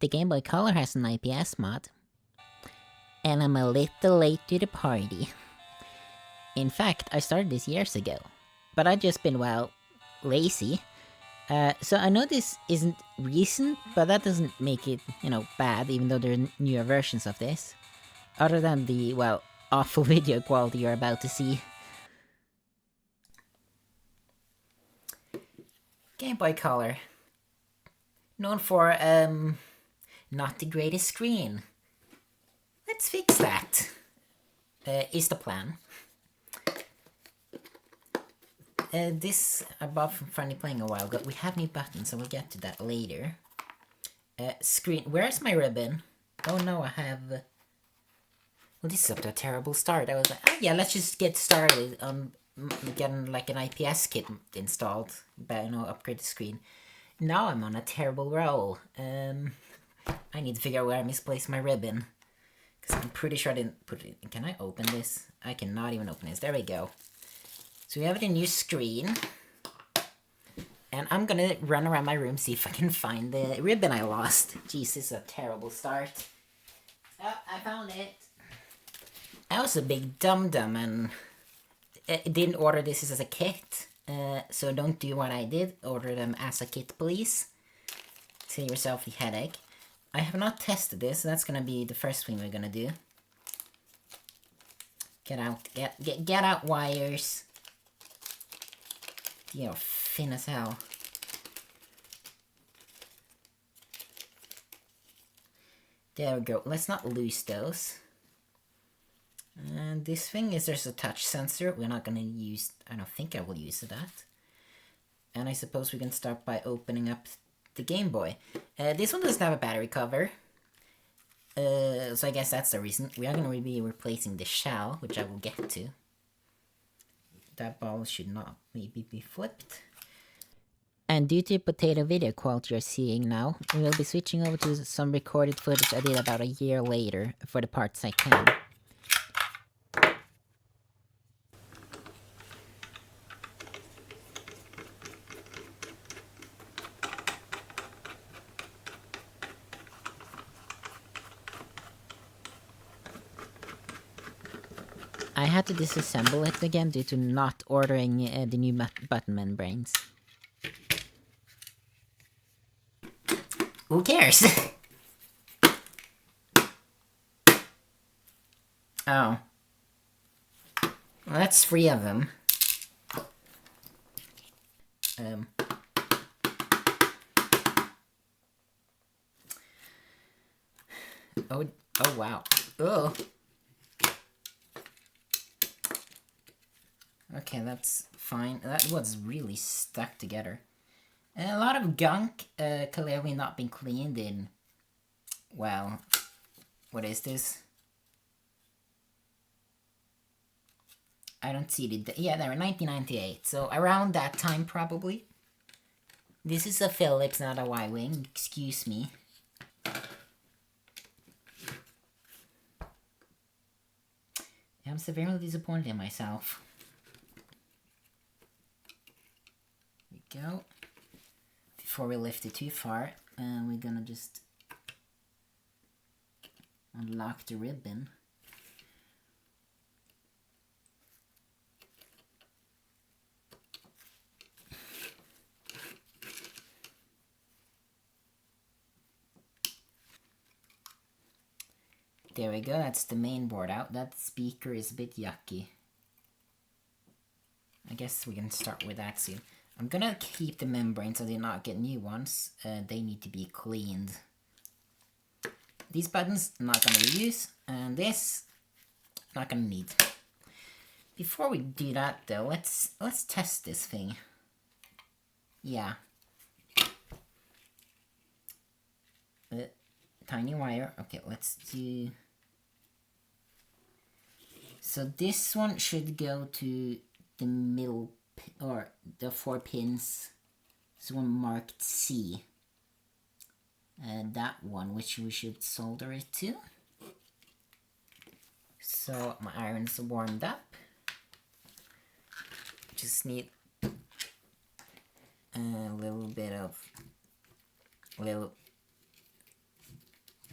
the Game Boy Color has an IPS mod, and I'm a little late to the party. In fact, I started this years ago, but I've just been, well, lazy. So I know this isn't recent, but that doesn't make it, bad, even though there are newer versions of this. Other than the, well, awful video quality you're about to see. Game Boy Color. Known for, not the greatest screen. Let's fix that. Is the plan. This above from Funnyplaying a while ago. We have new buttons, so we'll get to that later. Screen. Where's my ribbon? Oh no, I have... Well, this is up to a terrible start. I was like, oh yeah, let's just get started on getting like an IPS kit installed. But, upgrade the screen. Now I'm on a terrible roll. I need to figure out where I misplaced my ribbon. Because I'm pretty sure I didn't put it in. Can I open this? I cannot even open this. There we go. So we have a new screen. And I'm gonna run around my room, see if I can find the ribbon I lost. Jeez, this is a terrible start. Oh, I found it. I was a big dum-dum and didn't order this as a kit. So don't do what I did. Order them as a kit, please. Save yourself the headache. I have not tested this, so that's gonna be the first thing we're gonna do. Get out wires. You're thin as hell. There we go. Let's not lose those. And this thing is there's a touch sensor. We're not gonna use. I don't think I will use that. And I suppose we can start by opening up the Game Boy. This one doesn't have a battery cover. So I guess that's the reason. We are gonna be replacing the shell, which I will get to. That ball should not maybe be flipped. And due to potato video quality you're seeing now, we will be switching over to some recorded footage I did about a year later for the parts I can. I had to disassemble it again due to not ordering the new button membranes. Who cares? Oh. Well, that's 3 of them. Oh wow. Oh. Okay, that's fine. That was really stuck together. And a lot of gunk, clearly not been cleaned in, well, what is this? I don't see the, yeah, there, 1998, so around that time probably. This is a Philips, not a Y-Wing, excuse me. I'm severely disappointed in myself. Go. Before we lift it too far, we're gonna just unlock the ribbon. There we go, that's the main board out. That speaker is a bit yucky. I guess we can start with that soon. I'm gonna keep the membranes so they not get new ones. They need to be cleaned. These buttons, not gonna reuse. And this, not gonna need. Before we do that though, let's test this thing. Yeah. Tiny wire. Okay, let's do... So this one should go to the middle, or the 4 pins. This one marked C. That one, which we should solder it to. So my iron's warmed up. Just need a little bit of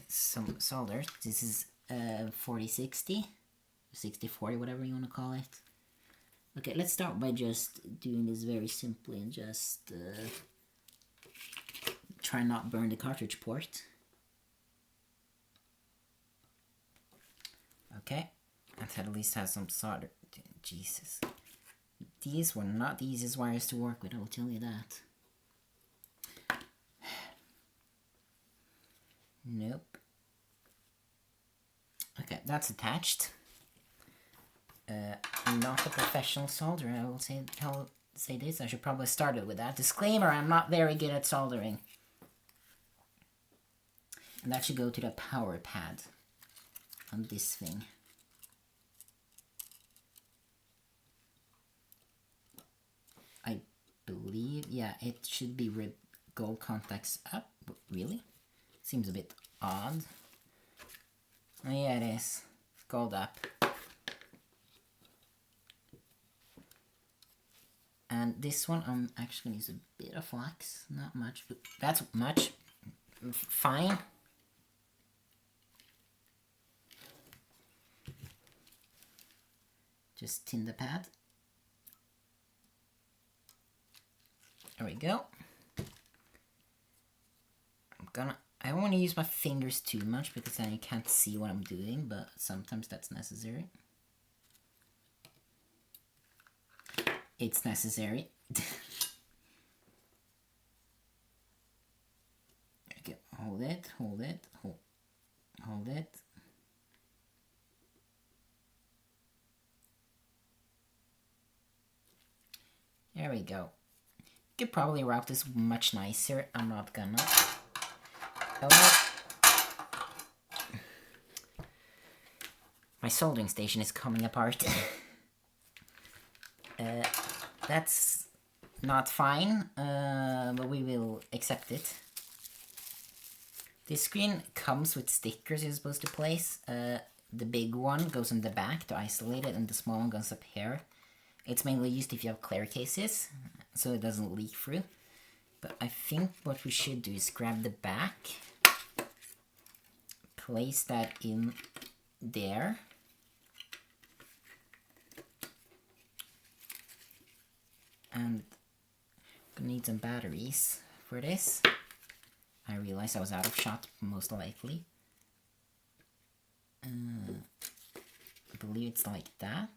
some solder. This is 4060, 6040, whatever you want to call it. Okay, let's start by just doing this very simply and just try not burn the cartridge port. Okay, and at least have some solder. Jesus. These were not the easiest wires to work with, I will tell you that. Nope. Okay, that's attached. I'm not a professional solderer, I will say this. I should probably start it with that. Disclaimer, I'm not very good at soldering. And that should go to the power pad on this thing. I believe, yeah, it should be with gold contacts up. Really? Seems a bit odd. Oh yeah, it is. Gold up. And this one, I'm actually going to use a bit of wax. Not much, but that's much. Fine. Just tin the pad. There we go. I don't want to use my fingers too much because then you can't see what I'm doing, but sometimes that's necessary. It's necessary. Okay, hold it, hold it, hold it. There we go. Could probably route this much nicer. I'm not gonna. Oh, my soldering station is coming apart. That's not fine, but we will accept it. This screen comes with stickers you're supposed to place. The big one goes on the back to isolate it, and the small one goes up here. It's mainly used if you have clear cases, so it doesn't leak through. But I think what we should do is grab the back, place that in there, and I'm gonna need some batteries for this. I realized I was out of shot, most likely. I believe it's like that.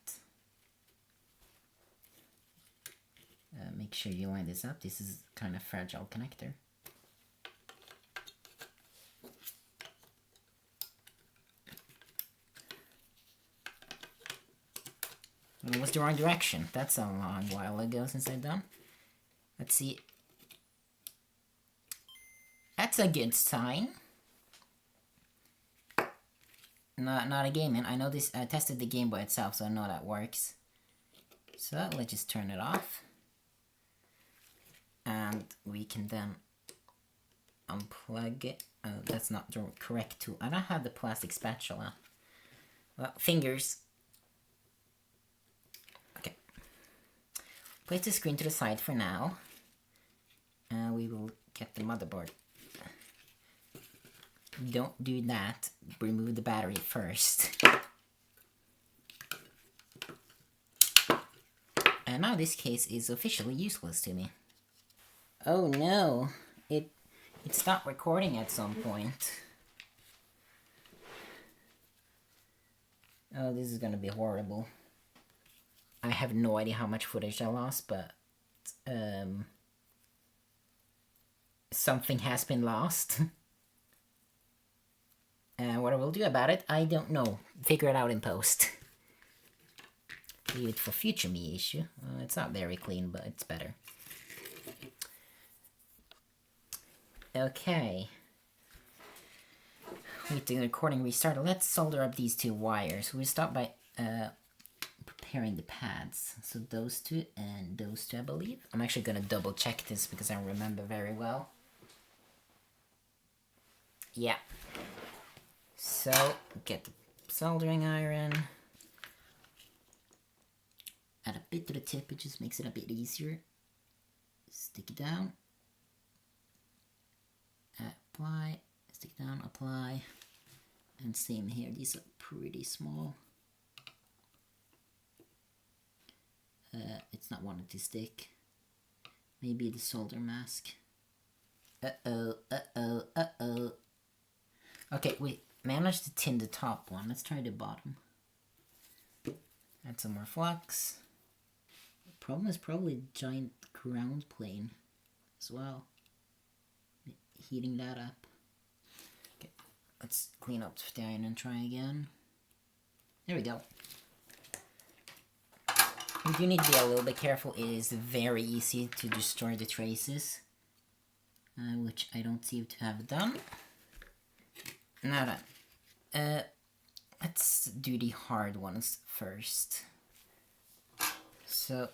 Make sure you line this up. This is kind of fragile connector. It was the wrong direction. That's a long while ago since I've done. Let's see. That's a good sign. Not a game in. I know this. I tested the Game Boy itself, so I know that works. So let's just turn it off. And we can then unplug it. That's not the correct tool. I don't have the plastic spatula. Well, fingers. Okay. Place the screen to the side for now. We will get the motherboard. Don't do that. Remove the battery first. And now this case is officially useless to me. Oh no, it stopped recording at some point. Oh, this is gonna be horrible. I have no idea how much footage I lost, but something has been lost. And what I will do about it, I don't know. Figure it out in post. Leave it for future me issue. It's not very clean, but it's better. Okay. With the recording restarted, let's solder up these two wires. We'll start by preparing the pads. So those two and those two, I believe. I'm actually gonna double check this because I remember very well. Yeah. So, get the soldering iron. Add a bit to the tip, it just makes it a bit easier. Stick it down. Apply, stick down, apply. And same here, these are pretty small. It's not wanting to stick. Maybe the solder mask. Uh-oh, uh-oh, uh-oh. Okay, we managed to tin the top one. Let's try the bottom. Add some more flux. The problem is probably the giant ground plane as well. Heating that up. Okay, let's clean up the iron and try again. There we go. You do need to be a little bit careful. It is very easy to destroy the traces, which I don't seem to have done. Now then, let's do the hard ones first. So,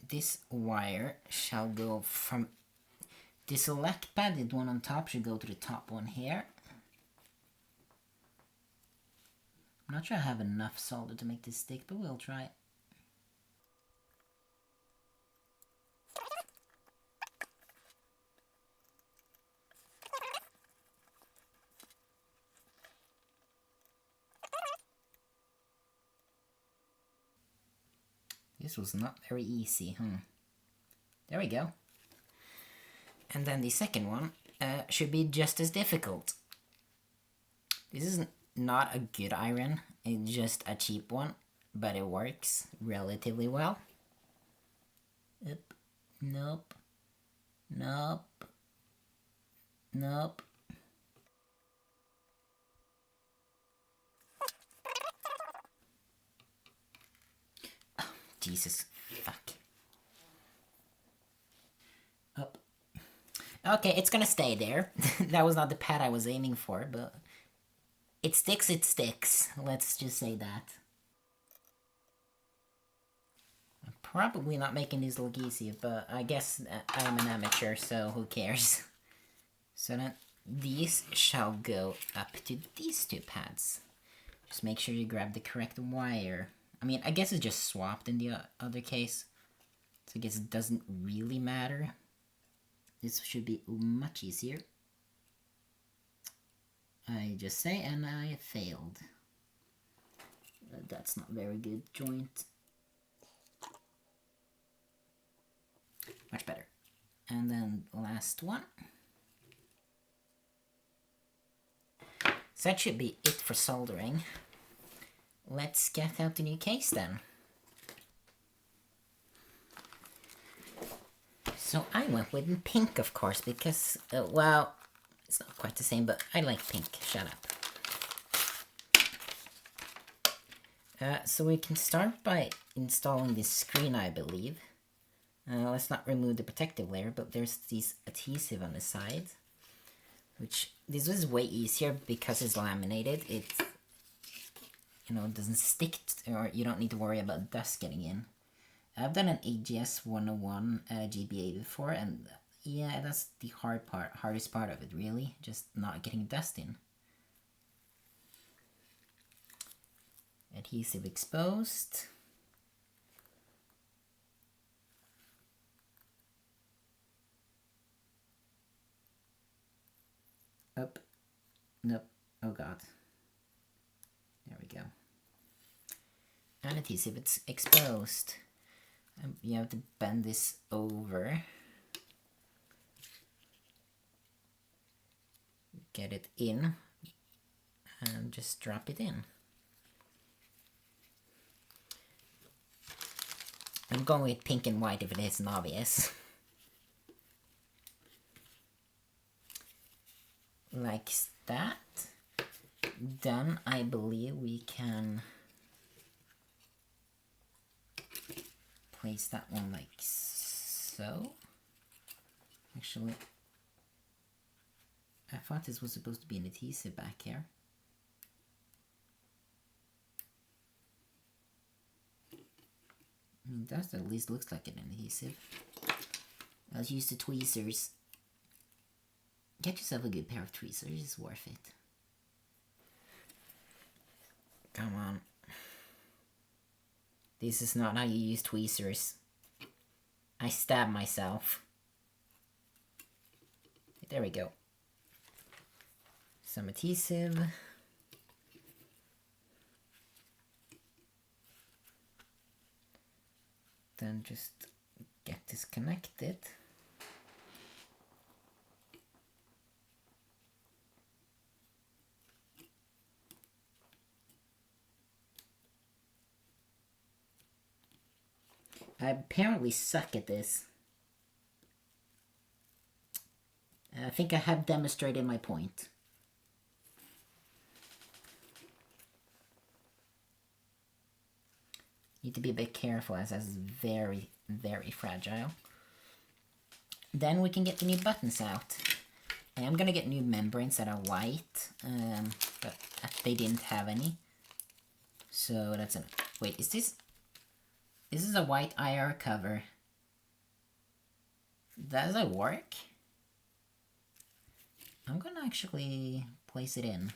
this wire shall go from the select padded one on top should go to the top one here. I'm not sure I have enough solder to make this stick, but we'll try. This was not very easy, There we go. And then the second one should be just as difficult. This is not a good iron, it's just a cheap one, but it works relatively well. Yep. Nope. Nope. Nope. Oh, Jesus. Fuck. Up. Okay, it's gonna stay there. That was not the pad I was aiming for, but it sticks, it sticks. Let's just say that. I'm probably not making these look easy, but I guess I am an amateur, so who cares? So then these shall go up to these two pads. Just make sure you grab the correct wire. I mean, I guess it's just swapped in the other case, so I guess it doesn't really matter. This should be much easier. I just say, and I failed. That's not very good joint. Much better. And then last one. So that should be it for soldering. Let's get out the new case then. So I went with pink, of course, because, well, it's not quite the same, but I like pink. Shut up. So we can start by installing this screen, I believe. Let's not remove the protective layer, but there's this adhesive on the side. Which, this is way easier because it's laminated. It, you know, doesn't stick, or you don't need to worry about dust getting in. I've done an AGS 101 GBA before, and yeah, that's the hardest part of it, really. Just not getting dust in. Adhesive exposed. Up. Nope. Oh god. There we go. And adhesive, it's exposed. You have to bend this over. Get it in. And just drop it in. I'm going with pink and white if it isn't obvious. Like that. Then I believe we can place that one like so. Actually, I thought this was supposed to be an adhesive back here. I mean, that at least looks like an adhesive. Let's use the tweezers. Get yourself a good pair of tweezers, it's worth it. Come on. This is not how you use tweezers. I stabbed myself. There we go. some adhesive. Then just get this connected. I apparently suck at this. I think I have demonstrated my point. Need to be a bit careful as that's very, very fragile. Then we can get the new buttons out. I am gonna get new membranes that are white, but they didn't have any. So that's a... Wait, is this... This is a white IR cover. Does it work? I'm gonna actually place it in.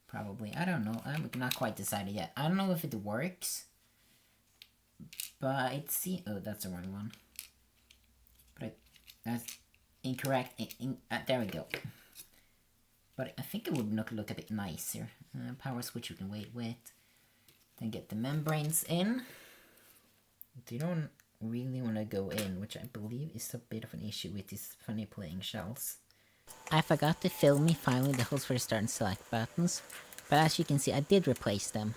Probably. I don't know. I'm not quite decided yet. I don't know if it works. But it's... Oh, that's the wrong one. But that's incorrect. There we go. But I think it would look a bit nicer. Power switch we can wait with. Then get the membranes in. They don't really want to go in, which I believe is a bit of an issue with these Funnyplaying shells. I forgot to film me filing the holes for the start and select buttons, but as you can see I did replace them.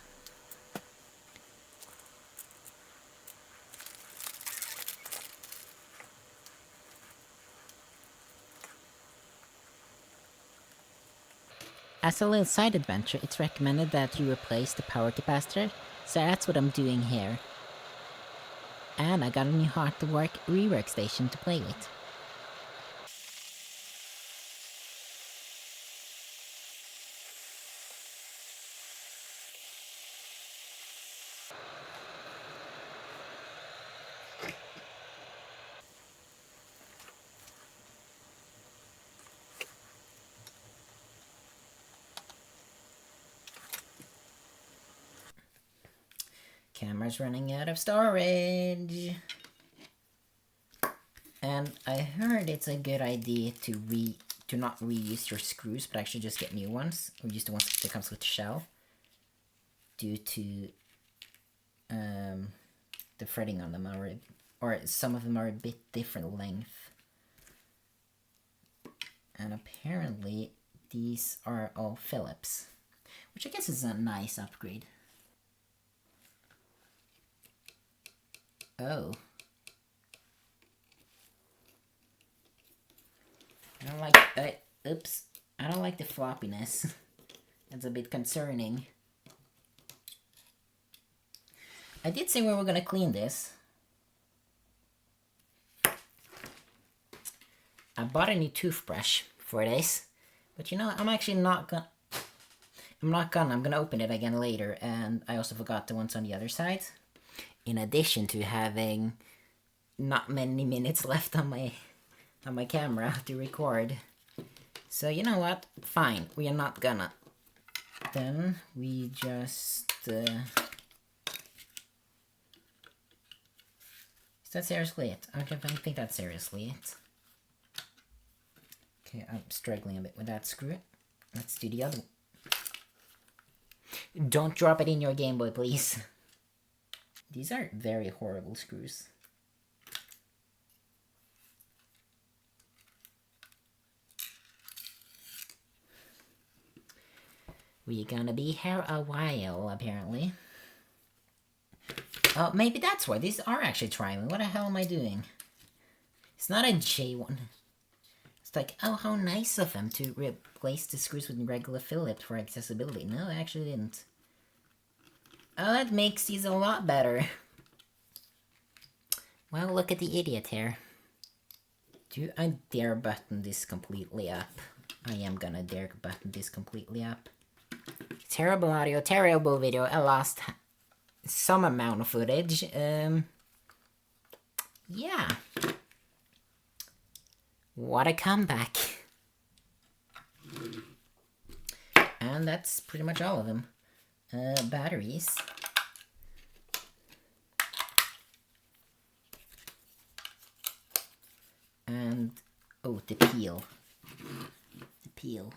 As a little side adventure, it's recommended that you replace the power capacitor, so that's what I'm doing here. And I got a new hard-to-work rework station to play with. Camera's running out of storage. And I heard it's a good idea to not reuse your screws, but actually just get new ones, or use the ones that comes with the shell, due to the threading on them or some of them are a bit different length. And apparently these are all Phillips, which I guess is a nice upgrade. Oh. I don't like... oops. I don't like the floppiness. That's a bit concerning. I did say we were gonna clean this. I bought a new toothbrush for this. But you know, I'm actually not gonna... I'm gonna open it again later. And I also forgot the ones on the other side. In addition to having not many minutes left on my camera to record. So you know what? Fine, we are not gonna. Then we just... Is that seriously it? Okay, I don't think that's seriously it. Okay, I'm struggling a bit with that screw. Let's do the other one. Don't drop it in your Game Boy, please. These are very horrible screws. We're gonna be here a while, apparently. Oh, maybe that's why. These are actually triangle. What the hell am I doing? It's not a J1. It's like, oh, how nice of them to replace the screws with regular Phillips for accessibility. No, I actually didn't. Oh, that makes these a lot better. Well, look at the idiot here. Do I dare button this completely up? I am gonna dare button this completely up. Terrible audio, terrible video. I lost some amount of footage. Yeah. What a comeback. And that's pretty much all of them. Batteries. And, oh, the peel. The peel.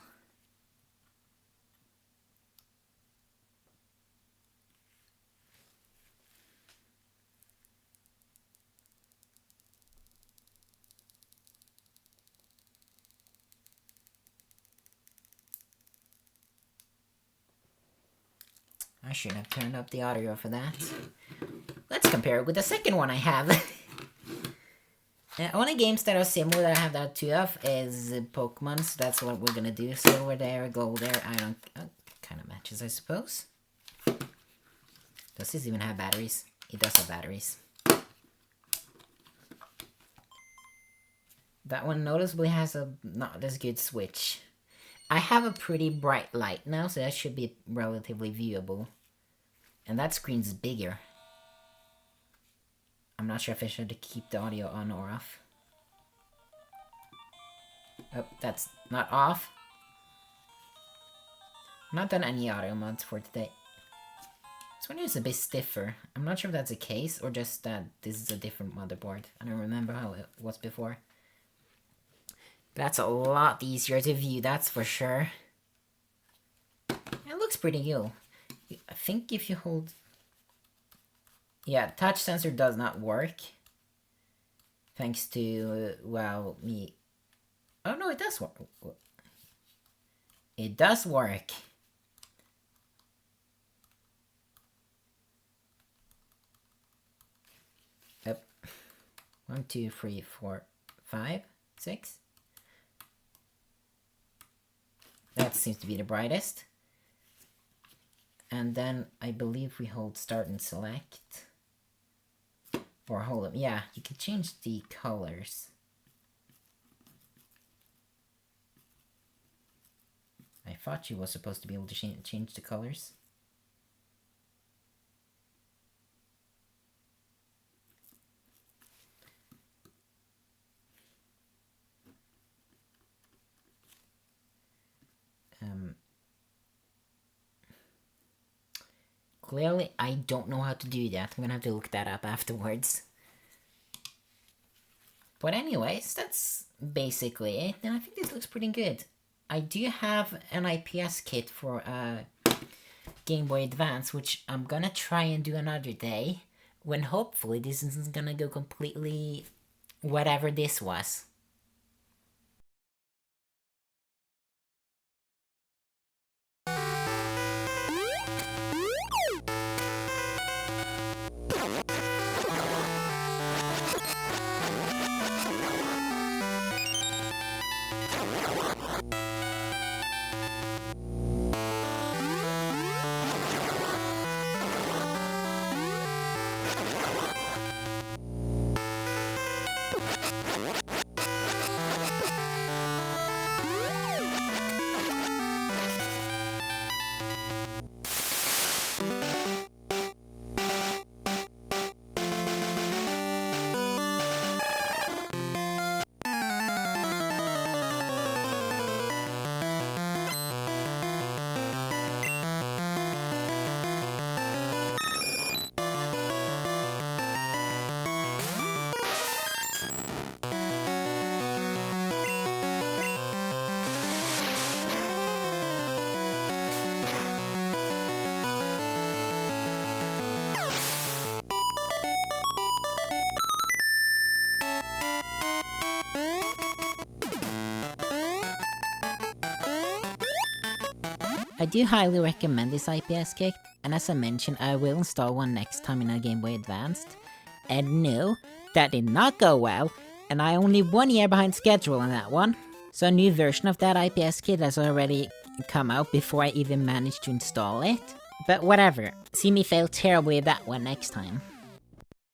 I should have turned up the audio for that. Let's compare it with the second one I have. The only games that are similar that I have that two of is Pokemon, so that's what we're gonna do. Silver there, gold there, iron, kind of matches, I suppose. Does this even have batteries? It does have batteries. That one noticeably has a not as good switch. I have a pretty bright light now, so that should be relatively viewable. And that screen's bigger. I'm not sure if I should keep the audio on or off. Oh, that's not off. I've not done any audio mods for today. This one is a bit stiffer. I'm not sure if that's the case or just that this is a different motherboard. I don't remember how it was before. That's a lot easier to view, that's for sure. It looks pretty cool. I think if you hold... Yeah, touch sensor does not work. Thanks to, well, me... Oh no, it does work. It does work. Yep. 1, 2, 3, 4, 5, 6. That seems to be the brightest. And then I believe we hold start and select. Or hold them. Yeah, you can change the colors. I thought you was supposed to be able to change the colors. Clearly, I don't know how to do that. I'm gonna have to look that up afterwards. But anyways, that's basically it. And I think this looks pretty good. I do have an IPS kit for Game Boy Advance, which I'm gonna try and do another day. When hopefully this isn't gonna go completely whatever this was. I do highly recommend this IPS kit, and as I mentioned, I will install one next time in a Game Boy Advanced. And no, that did not go well, and I only 1 year behind schedule on that one. So a new version of that IPS kit has already come out before I even managed to install it. But whatever, see me fail terribly at that one next time.